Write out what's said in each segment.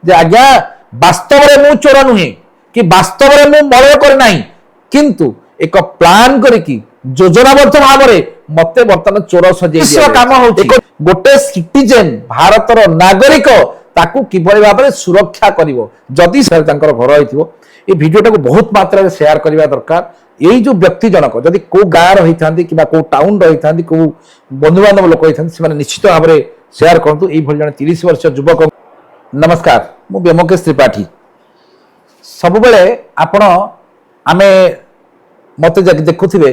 जे आज्ञा वास्तव में मु चोर नुहे कि वास्तव में मु मर्डर करे नाही किंतु एक प्लान करिकी योजनाबद्ध भाव में मते बर्तमान चोर सजे काम होची गोटे सिटीजन भारतर नागरिक ताकू किभली भाव में सुरक्षा करिवो जदि सर तांकर घर होइथिवो ए वीडियोटा को बहुत मात्रा में शेयर करबा दरकार यही जो व्यक्ति जनक जदि को गाँ रही था कि टाउन रही था को बंधु बांधव लोक होती निश्चित भाव में शेयर करूँ ये जन 30 वर्ष युवक नमस्कार मु व्योमकेश त्रिपाठी सब बेले आपण आमे मत देखुवे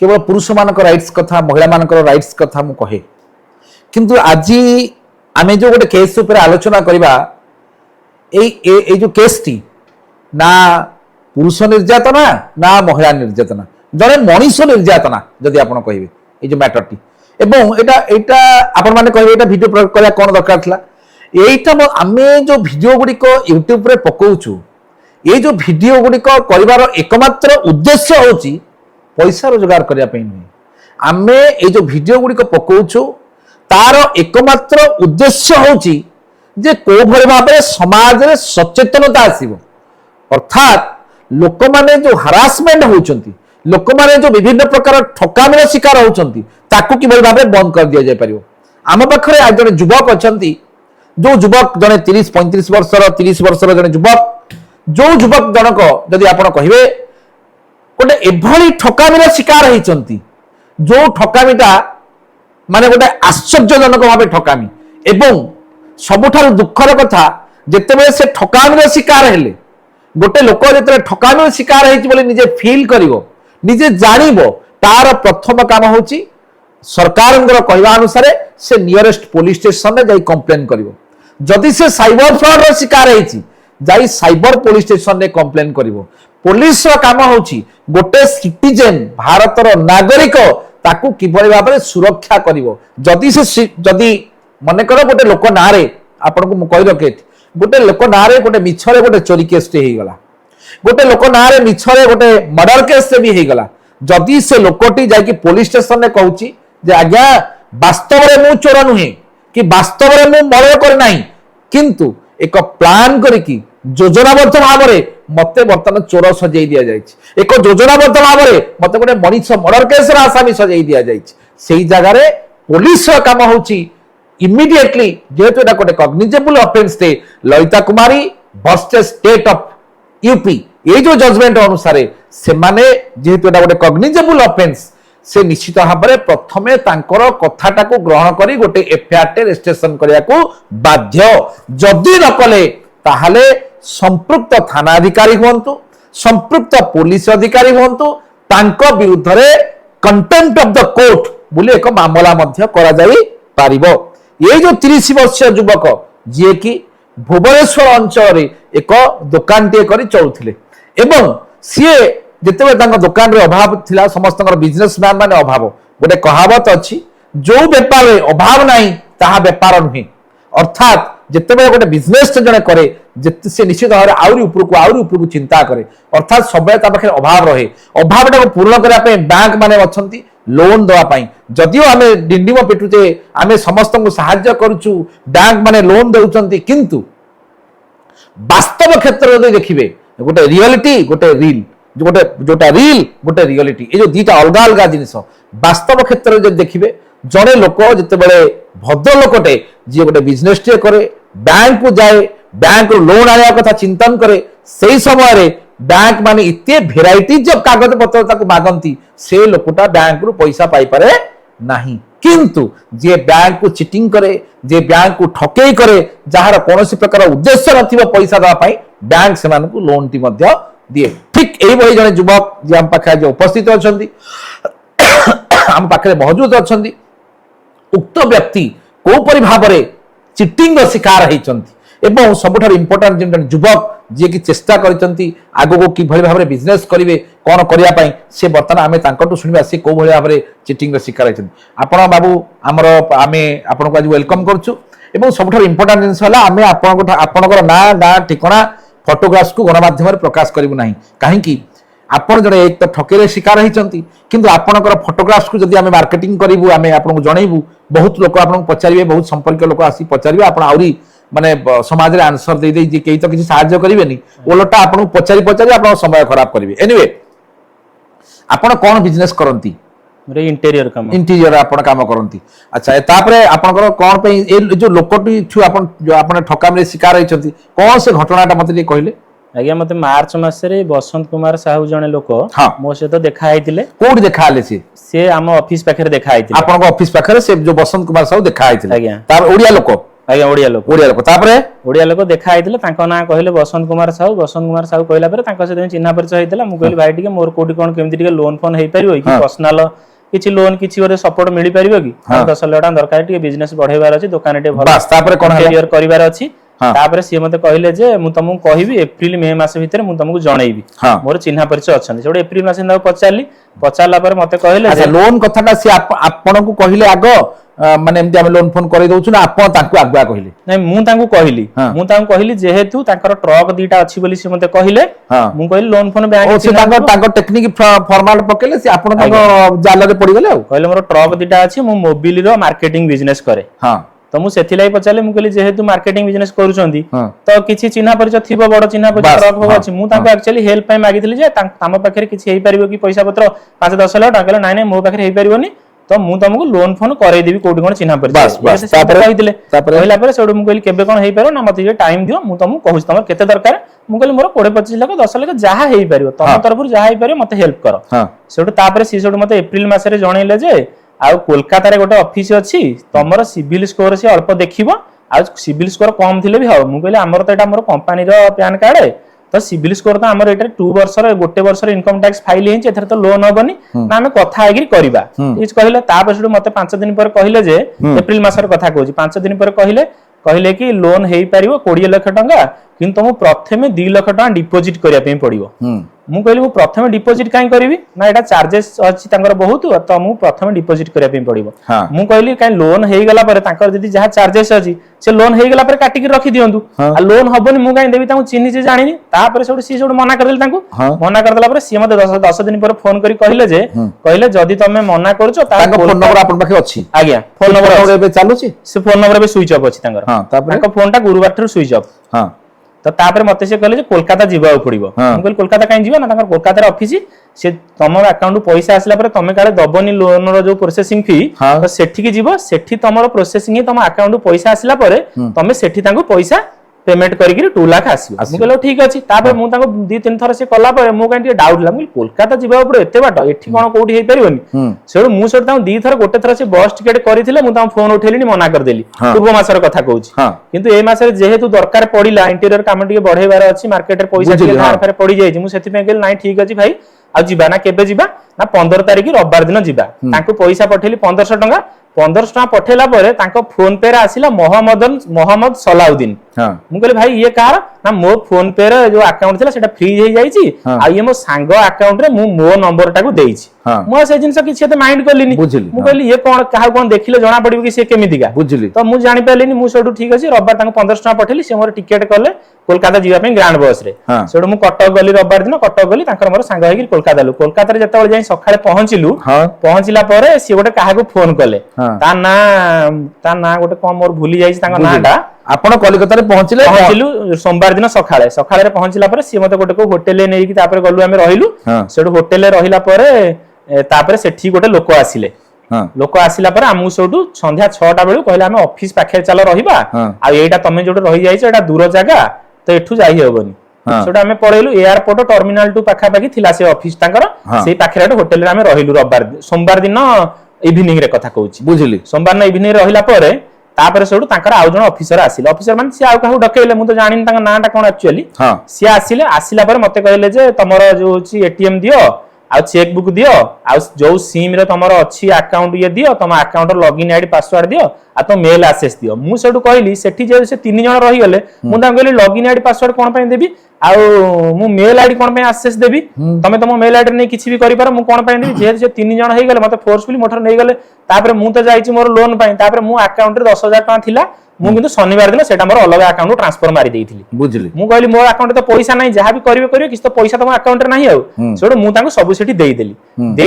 केवल पुरुष मान राइट्स कथा महिला मान राइट्स कथा मु कहे किंतु आज आमे जो गोटे केस उपर आलोचना करबा ए जो केस टी ना पुरुष निर्यातना ना महिला निर्यातना जड़े मनीष निर्यातना जदि आप कहे ये जो मैटर टी एवं एटा आपण माने कहे एटा वीडियो करया कोन दरकार थला एटा आमे जो वीडियो गुड़िक यूट्यूब रे पकाउछु ये जो वीडियो गुड़िक करिवार एकमात्र उद्देश्य होची पैसा रोजगार करिया पई नहीं आमे ये जो वीडियो गुड़िक पकाउछु तार एकमात्र उद्देश्य होची जे को भले भाबे समाज रे सचेतनता आसीबो अर्थात लोक माने जो हरासमेंट होउचंती लोक माने जो विभिन्न प्रकार ठकामीर शिकार होउचंती ताकू किभली भाबे बंद कर दिया जाय परियो आम पाखरे आज जने युवक अछंती जो युवक जने 30-35 वर्षर 30 वर्षर जने युवक जो युवक जनक जदि आपण कहिबे गोटे एभली ठकामीर शिकार होइचंती जो ठकामीटा माने गोटे आश्चर्यजनक भाबे ठकामी एवं सबुठार दुखर कथा जेतेबेले से ठकामीर शिकार हेले गोटे लोक जो ठकामी शिकार होती निजे फिल करिवो निजे जानिबो तार प्रथम काम होची सरकार कहवा अनुसार से नियरेस्ट पुलिस स्टेशन में जाई कंप्लेन करिवो जदि से साइबर फ्रॉड रो शिकार होती जाई साइबर पुलिस स्टेशन में कंप्लेन करिवो पुलिस रो काम होची गोटे सिटीजन भारतर नागरिक ताकू किभली भाव में सुरक्षा करिवो जदि से जदि मन कर गोटे लोक नारे आपन को कहि रखे गोटे लोक नारे गोटे मिछरे गोटे चोरी केस टे हे गला गोटे लोक नारे मिछरे गोटे मर्डर केस भी हे गला जदि से लोकटी जाकी पुलिस स्टेशन में कहूची जे आज्ञा वास्तव में मु चोर नुहे कि वास्तव में मु मर्डर करे नाही किंतु एक प्लान करिकी योजनाबद्ध भाव में मते बर्तमान चोर सजाई दिया जायछि एक योजनाबद्ध भाव में मते गोटे मनीष मर्डर केस रा आसामी सजाई दिया जायछि सेही जगह रे पुलिस रा काम होची इमिडिएटली जेहेतु एटा गोटे कॉग्निजेबल ऑफेंस थे ललिता कुमारी वर्सेस स्टेट ऑफ यूपी ये जो जजमेंट अनुसार से माने जेहेतु एटा गोटे कॉग्निजेबल ऑफेंस से निश्चित भाव में प्रथमे तांकर कथाटा को ग्रहण करी गोटे एफआईआर टे रजिस्ट्रेशन करिया को बाध्य जदि न कले ताहाले संपृक्त थाना अधिकारी हुंतु संपृक्त पुलिस अधिकारी हुंतु तांको विरुद्ध रे कंटेम्प्ट ऑफ द कोर्ट बोली एक मामला मध्य करा जाई पारिबो ये जो 30 वर्षीय युवक जी कि भुवनेश्वर अंचल एक दुकान टे करी चलुथिले एवं सीए जिते दुकान रे अभाव थिला समस्त बिजनेसमैन माने अभाव गोटे कहावत अच्छी जो बेपार अभाव नहीं ताहा बेपार नुहे अर्थात जिते गोटे बिजनेस जड़े करे से निश्चित भाव में आउरी उपरकू चिंता करे अर्थात सब पाखे अभाव रहे अभाव पूर्ण करने बैंक माने अच्छी लोन देवाई जदिव आम डिंडिम पिटुचे आम समस्त को साहाय्य करुचु बैंक माने लोन दे किंतु वास्तव क्षेत्र में देखिए गोटे रियलिटी गोटे रिल गोटे जोटा रिल गोटे रियलिटी ये जो दीटा अलग अलग जिनिस वास्तव क्षेत्र में देखिए जड़े लोक जिते बड़े भद्र लोकटे जी गोटे बिजनेस टे करे बैंक को जाए बैंक लोन आने कथा चिंतन करे से समय बैंक माने इतने भेराइटीज जब कागज पत्र मागंती से लोकटा बैंक रु पैसा पाई पारे नहीं किंतु जे बैंक को चिटिंग करे जे बैंक को ठकेई करे जार कौन प्रकार उद्देश्य नथिबो पैसा दवा पाई बैंक से लोन टी मध्य दिए ठीक यही भाई जने युवक जे हम पाखे आज उपस्थित अछंती हम पाखे मौजूद अछंती उक्त व्यक्ति कोपरि भाव में चिटिंग शिकार होती एवं सबुठ इम्पोर्टाट जो युवक जी की चेष्टा करती आग को कि भाव में बिजनेस करेंगे कौन करने से बर्तमान आम शुणा सी कौ भाव में चिटिंग शिकार होती आपण बाबू आमर आम आपन को आज वेलकम करुँ सबुठ इम्पोर्टाट जिनस आपंकर ना गाँ ठिकाना फोटोग्राफ्स को गणमाध्यम प्रकाश करूँ ना कहीं आपण जड़े एक तो ठकेरे शिकार होती किंतु आपणकर फोटोग्राफ्स को जब आम मार्केटिंग करूँ आम आपको जनइबू बहुत लोक आपको पचारे बहुत संपर्क लोक आसी पचारे आप माने समाज रे आंसर दे दे केई तो किसी साहाय्य करिवेनी ओलटा आपन पचारी पचारी आपन समय खराब करिवे एनीवे आपन कोन बिजनेस करंती रे इंटीरियर आपन काम करंती अच्छा तापरे आपनकर कोन पे ए जो लोकटी छु आपन जो आपन ठकाम रे शिकार होइछंती कोन से घटनाटा मते कहले आज्ञा मते मार्च मासरे बसंत कुमार साहू जने लोक मो सहित देखा आइतिले कोड देखा आले से आम ऑफिस पाखरे देखा आइतिले आपन ऑफिस पाखरे से जो बसंत कुमार साहू देखा आइतिले आज्ञा तार ओडिया लोक आज्ञा ओडिया लोक तापरे ओडिया लोक देखा आइतिले तांको ना कहले बसंत कुमार साहू कहला पर तांको से चिन्हा परिचय होइतिला मु कहली भाई टिके मोर कोटी कोन केमति टिके लोन फोन हेइ परिबो कि पर्सनल किछि लोन किछि गोरे सपोर्ट मिली परिबो कि 10 लाख दरकार टिके बिजनेस बढ़ेबार अछि दुकान टे भल बस तापरे कोन क्लियर करिवार अछि तापरे सी मते कहले जे मु तुमको कहबी एप्रिल मे मास भीतर मु तुमको जणैबी मोर चिन्हा परिचय अछन सेडे एप्रिल मास न पचारला पर मते कहले अच्छा लोन कथाटा सी आपन को कहले आगो माने एमति हम लोन फोन करै दउछु ना आपन ताकू आगुआ कहले नै मु ताकू कहली जेहेतु ताकर ट्रक दीटा अछि बोली से मते कहले मु कहली लोन फोन बैंक ओ से ताकर टेक्निक फॉर्मेट पकेले से आपन जाल रे पड़ी गेले कहले मोर ट्रक दीटा अछि मु मोबिल रो मार्केटिंग बिजनेस करे तो मु सेथिलाई पचाले मु कहली जेहेतु मार्केटिंग बिजनेस करूछंती तो किछि चिन्हा परिचय थिबो बड़ चिन्हा परिचय ट्रक हो अछि मु ताको एक्चुअली हेल्प पय मागितली जे ताम पाखरे किछि हेइ परिबो कि पैसा पत्र 5-10 लाख कहले नाइ नाइ मो पाखरे हेइ परिबोनी तो मु तुमको लोन फोन करे देबी कोडी कोन चिन्हा परिचय तापर कहिदिले कहला पर सेडू मु कहली केबे कोन हेइ पारो ना मते जे टाइम दियो मु तुमको कहूछ तमर केते दरकार मु कहली मोर 20-25 लाख 10 लाख जहा हेइ पारिबो तम तरफर जहा हेइ पारिबो मते हेल्प करो सेडू तापर सी सेडू मते एप्रिल मासरे जणैले जे आउ कोलकाता रे गोटे ऑफिस अछि तमर सिविल स्कोर से अल्प देखिबो आ सिविल स्कोर कम थिले भी हो मु कहली हमर त एटा हमर कंपनी रो पैन कार्ड तो सिविल स्कोर तो हमर एटा 2 वर्ष रे गोटे वर्ष रे इनकम टैक्स फाइल हेइ एथर तो लोन होबनी ना हम कथा आगिर करबा इच कहले ता पछडू मते 5 दिन पर कहले जे एप्रिल मासर कथा कहूची 5 दिन पर कहले कि लोन हेइ पारिबो 20 लाख टंका किंतु तुम प्रथमे 2 लाख टंका डिपॉजिट करिया पे पड़िबो मु कहली मु प्रथमे डिपॉजिट काई करबी ना एटा चार्जेस अछि तांकर बहुत तो मु प्रथमे डिपॉजिट करिया पे पड़िबो मु कहली काई लोन हेइ गला पर तांकर जदी जहा चार्जेस अछि से लोन हेइ गला पर काटी के रखी दियंतु आ लोन हबनी मु काई देबी तांको चिन्हि जे जानिनी तापर सेडू सी सेडू मना कर देल तांको मना कर देला पर सी मते 10 दिन पर फोन करी कहले जदी तमे मना करछो तांको फोन नंबर आपन पाखे अछि आज्ञा फोन नंबर एबे चालू छी से फोन नंबर एबे स्विच ऑफ अछि तांकर तांको फोनटा गुरुवार थ्रू स्विच ऑफ तो तापर मते से कहले जे कोलकाता जीवा पड़िबो हम कहल कोलकाता काई जीवा ना तांकर कोलकाता रे ऑफिस से तमर अकाउंट पैसा आसला पर तमे काले दबनी लोन रो जो प्रोसेसिंग फी तो सेठी की जीवो सेठी तमरो प्रोसेसिंग ही तम अकाउंट पैसा आसला पर तमे सेठी तांको पैसा पेमेंट करी 2 लाख आसीबो मु कहलो ठीक अछि तापर मु तांको 2-3 थर से कला पर मु काई डाउट ला मु कोलकाता जीवा पड़ो एते बाट एठी कोन कोठी हेइ परिबोनी सेडो मु सेड तां 2 थर गोटे थर से बस टिकट करिथिले मु तां फोन उठेलिनी मना कर देली पूर्व मासर कथा कहूची किंतु ए मासरे जेहेतु दरकार पड़िला इंटीरियर काम टिके बढ़ेबार अछि मार्केट रे पैसा टिके धार फेर पड़ी जाई मु सेति पे गेल नाइ ठीक अछि भाई आ जीवा ना केबे जीवा ना 15 तारिख रविवार दिन जीवा तांको पैसा पठेली 1500 टंका 1500 टका पठेला परे तांको फोन पे रे आसिला मोहम्मद सलाउद्दीन मु कहले भाई ये कार ना मो फोन पे रे जो अकाउंट थिला सेटा फ्रीज हे जाईची आ ये मो सांग अकाउंट रे मो नंबर टाको देईची मो से जिंस किछि ते माइंड करलिनी मु कहली ये कोन काहा कोन देखिले जणा पडिबो कि से केमितिका बुझली तो मु जानि पालिनी मु सेडू ठीक अछि रविवार तांको 1500 टका पठेली से मोर टिकट करले कोलकाता जीवा पे ग्रांड बस रे सेडू मु कटक गली रविवार दिन कटक गली तांकर मोर सांग हेगी कोलकाता रे जतबे जाई सखाळे पहुंचिला परे से गोटे काहा को फोन करले ता ना गोटे कोन मोर भूली जाईची तांको नाटा आपण कलिकता रे पहुंचिलु सोमवार दिन सखाळे रे पहुंचिला परे सी मते गोटे को होटल ले नेकी तापर गलु हमें रहिलु सेडू होटल ले रहिला परे तापर सेठी गोटे लोक आसिले लोक आसिला पर आमु सेडू संध्या 6टा बेलु कहले हम ऑफिस पाखे चलो रहिबा आ एटा तमे जोटे रहि जाईछ एटा दूर जगह तो एठू जाई हेबनी सेडू हमें पळेलु एयरपोर्ट टर्मिनल टू पाखा पाखी थिला से ऑफिस तांकर सेही पाखे होटल रे हमें रहिलु रविवार सोमवार दिन इवनिंग रे कथा कहूची बुझिली सोमवार न इवनिंग रहिला परे तापर सेडू तांकर आउ जण ऑफिसर आसिले ऑफिसर माने से आउ काहू डकेले मु तो जानिन तांका नाटा कोन एक्चुअली से आसिला पर मते कहले जे तमरो जो होची एटीएम दियो आ चेक बुक दियो आ जो सिम रे तमरो अछि अकाउंट ये दियो तम अकाउंट रो लॉगिन आईडी पासवर्ड दियो आ तो मेल एक्सेस दियो मु सेडू कहली सेठी जे से 3 जण रहि गेले मु तां कहली लॉगिन आईडी पासवर्ड कोन पय देबी आ मु मेल आईडी कोन पय एक्सेस देबी तमे तम मेल आईडी नै किछि भी करि पार मु कोन पय देबी जे से 3 जण हेइ गेले मते फोर्सफुली मोटर नै गेले तापर मु तो जाईची मोर लोन पय तापर मु अकाउंट रे 10000 टका थिला मु किंतु शनिवार दिन सेटा मोर अलग अकाउंट ट्रांसफर मारी देइथिली बुझली मु कहली मोर अकाउंट तो पैसा नै जहा भी करिवे किछ तो पैसा तो अकाउंट रे नाही आ सेडो मु तांको सब सेठी देई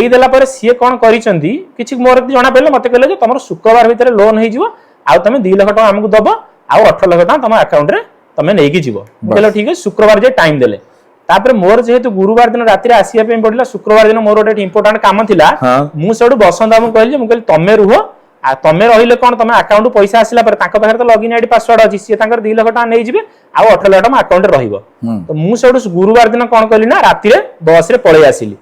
देला पर सिए कोन करिसंती किछि मोर जणा पेले मते कहले जे तमरो शुक्रवार भीतर लोन हेइ जिवो आ तमे 2 लाख टका हमकु दबो ଆଉ 18 ଲକ୍ଷ ଟଙ୍କା ତମ ଆକାଉंट ରେ ତମେ ନେଇକି ଯିବ। କହିଲେ ठीक है शुक्रवार जे टाइम देले तापर मोर जेहेतु गुरुवार दिन राति आसिया पे पड़िला शुक्रवार दिन मोर गोटे इंपोर्टेंट काम थिला मु सेडू बसंत बाबू कहली मु कहली तमे रुह आ तमे रहिले कोन तमे अकाउंट पैसा आसिला पर तांको पाखर तो लॉगिन आईडी पासवर्ड अछि सी तांकर 2 लाख टका नै जिवे आ 18 लाख टका अकाउंट रे रहिबो। तो मु सेडू गुरुवार दिन कोन कहली ना राति रे बस रे पळे आसिली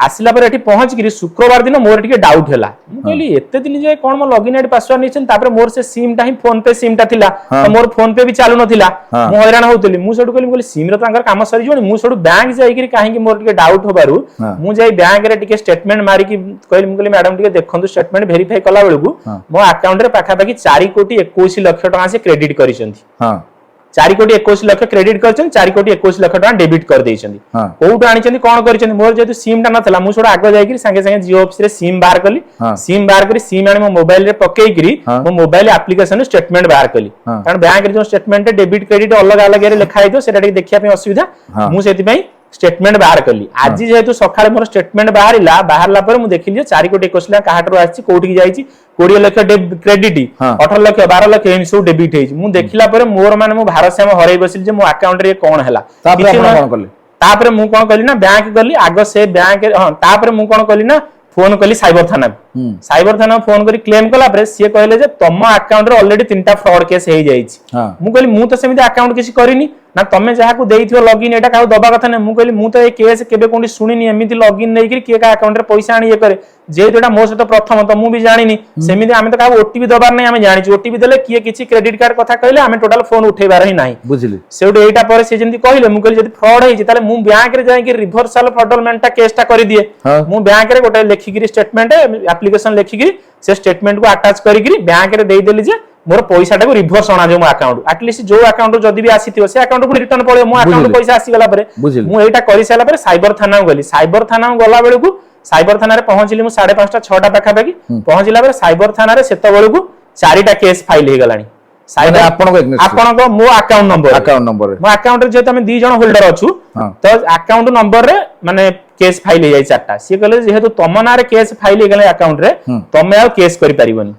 आसिला पर एठी पहुंच गिरी शुक्रवार दिन मोर टिके डाउट हैला मु कहली एते दिन जे कोन मो लॉगिन आईडी पासवर्ड निछन तापर मोर से सिम टा ही फोन पे सिम टा थिला तो मोर फोन पे भी चालू नथिला मु हैरान होतली मु सेडू कहली सिम रे तांकर काम सरी जोनी मु सेडू बैंक जाई गिरी काहे कि मोर टिके डाउट होबारु मु जाई बैंक रे टिके स्टेटमेंट मारी कि कहली मु कहली मैडम टिके देखंतु स्टेटमेंट वेरीफाई कला बेलकु मो अकाउंट रे पाखा पाखी 4 कोटी 21 लाख टका से क्रेडिट करिसंती 4 कोटी 21 लाख क्रेडिट करछन 4 कोटी 21 लाख टका डेबिट कर देइछंती कोउट आनिछंती कोन करछंती मोर जेतु सिम टा नथला मु सोडा आगो जाई कि संगे संगे जियो ऑफिस रे सिम बाहर कली सिम बाहर करी सिम आनी मो मोबाइल रे पकेई करी मो मोबाइल एप्लीकेशन रे स्टेटमेंट बाहर कली कारण बैंक रे जो स्टेटमेंट डेबिट क्रेडिट अलग अलग रे लिखा हितो सेटा देखिया पे असुविधा मु सेति पई स्टेटमेंट बाहर कली आज जेहेतु सकाळे मोर स्टेटमेंट बाहरला पर मु देखिली 4 कोटी 21 लाख काहाटरो आछि कोठी की जाईछि 20 लाख क्रेडिट 18 लाख 12 लाख एम सब डेबिट हेछि मु देखिला पर मोर माने मु भारसाम हरई बसिल जे मो अकाउंट रे कोन हैला तापर आपण कोन करले तापर मु कोन कली ना बैंक गली आगो से बैंक हां तापर मु कोन कली ना फोन कली साइबर थाना फोन करी क्लेम कला पर सी कहले जे तम अकाउंट रे ऑलरेडी 3टा फ्रॉड केस हे जाईछि मु कहली मु तो सेमिति अकाउंट किछि करिनी ना तमे जहा को देइथियो लॉगिन एटा काउ दबा कथा नै मु कहली मु तो ए केस केबे कोंडी सुनिनी एमिति लॉगिन नै करी के का अकाउंट रे पैसा आनी ए करे जे जोटा मो से तो प्रथम तो मु भी जानिनी सेमिति आमे तो काउ ओटीपी दबार नै आमे जानिछु ओटीपी देले किए किछि क्रेडिट कार्ड कथा कहले आमे टोटल फोन उठेबार ही नाही बुझिली सेउड एटा पर से जेंति कहले मु कहली जदि फ्रॉड हेछि ताले मु बैंक रे जाई कि रिवर्सल फ्रॉडलमेंट टा केस टा करि दिए मु बैंक रे गोटे लेखि गिरी स्टेटमेंट एप्लीकेशन लेखि गिरी से स्टेटमेंट को अटैच करि गिरी बैंक रे देई देली जे मोर पैसा टाको रिवर्स अना जो मो अकाउंट एटलीस्ट जो अकाउंट जदी भी आसीथियो से अकाउंट को रिटर्न पड़े मो अकाउंट पैसा आसी गला परे मु एटा करि साला परे साइबर थाना गली साइबर थाना गला बेले को साइबर थाना रे पहुंचली मु 5:30 6टा पाखा पाखी पहुंचला परे साइबर थाना रे सेत बेले को 4टा केस फाइल हे गलानी साइबर आपन को मो अकाउंट नंबर मो अकाउंट रे जे तमे 2 जण होल्डर अछु तो अकाउंट नंबर रे माने केस फाइल हे जाई 4टा से कहले जेहेतु तम ना रे केस फाइल हे गले अकाउंट रे तमे आ केस करि परिबनी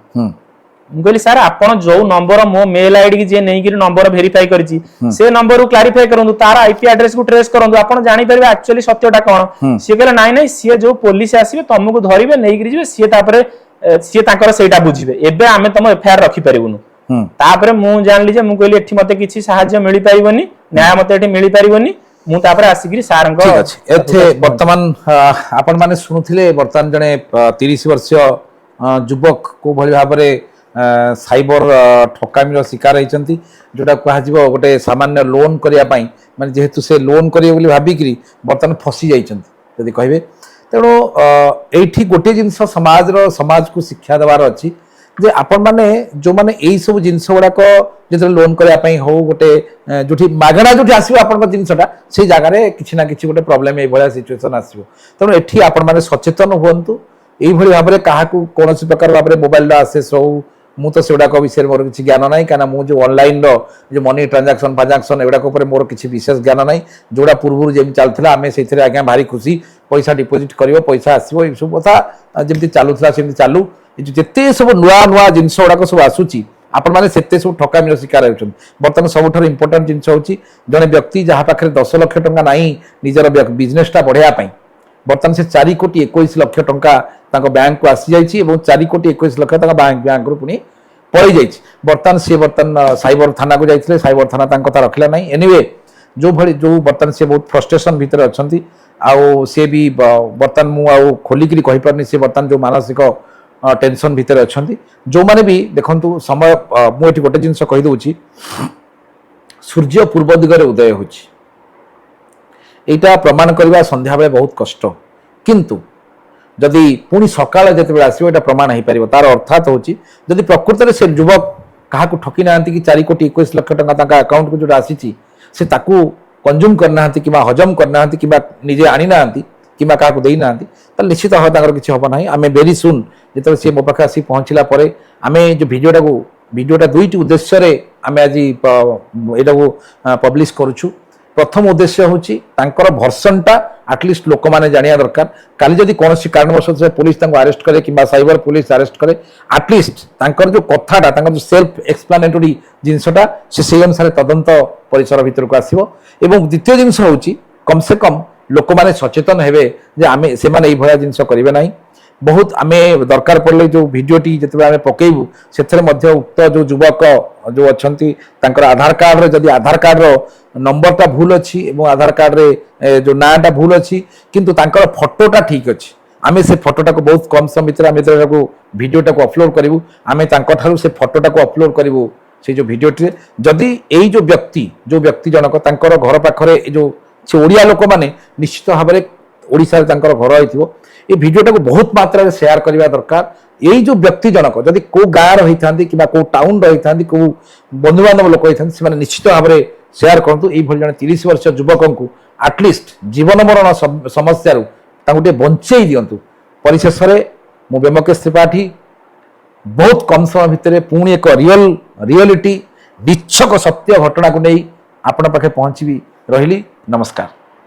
मु कहली सर आपण जो नंबर मो मेल आईडी की जे नै कि नंबर वेरीफाई करछि से नंबर को क्लैरिफाई करंतु तार आईपी एड्रेस को ट्रेस करंतु आपण जानि परबे एक्चुअली सत्यटा कोन से कहले नाइ नाइ से जो पुलिस आसीबे तुमको धरिबे नै कि जिवे से तापरे से ताकर सेटा बुझिबे एबे आमे तम एफआईआर रखि परिबुनु तापरे मु जानली जे मु कहली एठी मते किछि सहाय्य मिलि पाइबनी न्याय मते एठी मिलि परिबनी मु तापरे आसीगिरी सारंग ठीक अछि एथे वर्तमान आपण माने सुनुथिले वर्तमान जने 30 वर्षीय युवक को भली भाबरे साइबर ठकामीर शिकार होती जोटा कह गोटे सामान्य लोन करने माने जेहेतु से लोन करेंगे भाविक बर्तमान फसी जाती कहे तेणु ये गोटे जिनस समाज को शिक्षा देवार अच्छी जे आपण मैंने जो मैंने यही सब जिनस गुड़ाक जो लोन करने हो गोटे जो मागणा जो आसो आप जिनसा से जगार किसी ना कि गोटे प्रोब्लेम ये सिचुएसन आसो तेणु ये आपण मैंने सचेतन हूँ यही भाव में क्या कौन प्रकार भाव में मोबाइल आसेस हो मु तो सेगुड़ाक विषय मोर किसी ज्ञान ना क्या मुझे ऑनलाइन जो मनी ट्रांजैक्शन फांजाक्शन एगुड़ाक मोर किसी विशेष ज्ञान ना जोड़ा पूर्व जमी चलता आम से आज्ञा भारी खुशी पैसा डिपोजिट कर पैसा आसो ये सब कथा जमी चलूला सेमती चालू जिते सब नुआ नुआ जिनस गुड़ाक सब आसूची आपण मैंने से सब ठकामीर शिकार होती बर्तमान सबुठ इंपोर्टाट जिन हूँ जड़े व्यक्ति जहाँ पाखे 10 लाख टंका ना निजर बिजनेसटा बढ़ाई बर्तमान से 4 कोटी 21 लाख टंका बैंक को आसी जाइए 4 कोटी 21 लाख बैंक रू पुणी पलि जाइए बर्तमान सी बर्तमान साइबर थाना को जाइए साइबर थाना कथा रखला ना एनिवे जो भली जो बर्तमान से बहुत फ्रस्ट्रेशन भितर अच्छा आउ सी भी बर्तमान मुझे खोलिकी कहीपरि सी बर्तमान जो मानसिक टेंशन भितर अच्छा जो मैंने भी देखु समय मुझे गोटे जिन कहीदे सूर्य पूर्व दिगरे उदय होटा प्रमाण करवा संध्या बेले बहुत कष्ट किंतु जदि पुणी सकाळ जिते आसो ये प्रमाण हो पार तार अर्थात हूँ जदि प्रकृत में से युवक क्या ठकी ना कि 4 कोटी 21 लाख टंका अकाउंट को जो आसी से कंज्यूम करना कि हजम करना कि निजे आनी ना कि क्या देना निश्चित भाव किसी हम ना आम वेरी सुन जो सी मो पाखे आसी पहुँचला आम जो भिडियोटा 2टी उद्देश्य आम आज यहाँ पब्लिश करुचु प्रथम उद्देश्य होची तांकर भर्सनटा एटलिस्ट लोक माने जानिया दरकार काली जदि कोनोसी कारणवश से पुलिस तांको अरेस्ट करे किंबा साइबर पुलिस अरेस्ट करे एटलिस्ट तांकर जो कथाटा तांकर जो सेल्फ एक्सप्लेनेटरी जिनसटा से अनुसार तदंत परिसर भीतर को आसीबो एवं द्वितीय जिनस होची कम से कम लोक माने सचेतन हेबे जे आमे से माने ए भया जिनस करिवे नाही बहुत आमे दरकार पड़ले जो वीडियोटी जते आमे पकेइबु सेथरे मध्य उक्त जो युवक जो अछंती तांकर आधार कार्ड रे जदि आधार कार्ड रो नंबरटा भूल अछि एवं आधार कार्ड रे जो नाटा भूल अछि किंतु तांकर फोटोटा ठीक अछि आमे से फोटोटा को बहुत कम समय भीतर आमे को वीडियोटा को अपलोड करिवु आमे तांकर थारु से फोटोटा को अपलोड करिवु से जो वीडियोटी जदि एई जो व्यक्ति जनक तांकर घर पाखरे जो से ओडिया लोक माने निश्चित भाव में ओडिसा रे तांकर घर होइथिबो ए वीडियोटा को बहुत मात्रा में शेयर करबा दरकार यही जो व्यक्ति जनक जदि को गाँव रही था कि को टाउन रही था को बंधु बांधव लोक रही था निश्चित भाव में शेयर करूँ ये जन 30 वर्ष युवक को एटलिस्ट जीवन मरण समस्या बंचे दिंतु परिशेष मु व्योमकेश त्रिपाठी बहुत कम समय भितर पुणी एक रियलिटी निच्छक सत्य घटना को नहीं आपण पाखे पहुंची रही नमस्कार।